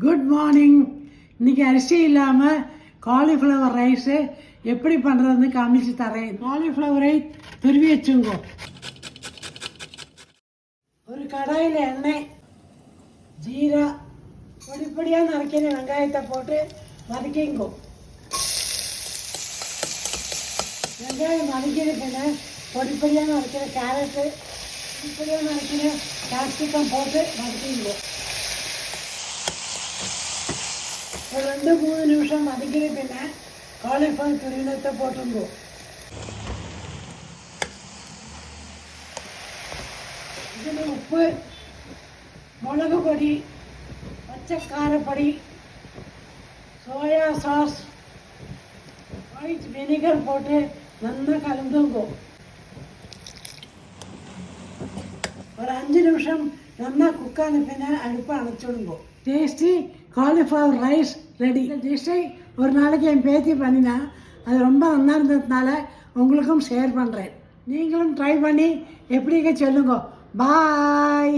Good morning. இன்றைக்கி அரிசி இல்லாமல் காலிஃப்ளவர் ரைஸு எப்படி பண்ணுறதுன்னு காமிச்சு தரேன். காலிஃப்ளவரை துருவி வச்சுங்கோ. ஒரு கடாயில் எண்ணெய், ஜீரா, பொடிப்பொடியாக நறுக்கிற வெங்காயத்தை போட்டு வதக்கிங்கோ. வெங்காயம் வதக்கின பொடிப்பொடியாக நறுக்கிற கேரட்டு, பொடிப்பொடியாக நறுக்கிற கேப்சிகம் போட்டு வதக்கிங்கோ. ஒரு 2-3 நிமிஷம் வதக்கின காலிஃப்ளவர் துருவினத்தை போட்டுங்கோ. இதில் உப்பு, மிளகு பொடி, பச்சை காரப்பொடி, சோயா சாஸ், ஒயிட் வினிகர் போட்டு நல்லா கலந்துங்கோ. ஒரு 5 நிமிஷம் நல்லா குக்கான பின்ன அடுப்பை அணைச்சிடுங்கோ. Tasty cauliflower rice ready. இந்த டிஷ்ஷை ஒரு நாளைக்கு என் பேத்தி பண்ணினா அது ரொம்ப நல்லா இருந்ததுனால உங்களுக்கும் ஷேர் பண்ணுறேன். நீங்களும் ட்ரை பண்ணி எப்படிங்க சொல்லுங்க. பாய்.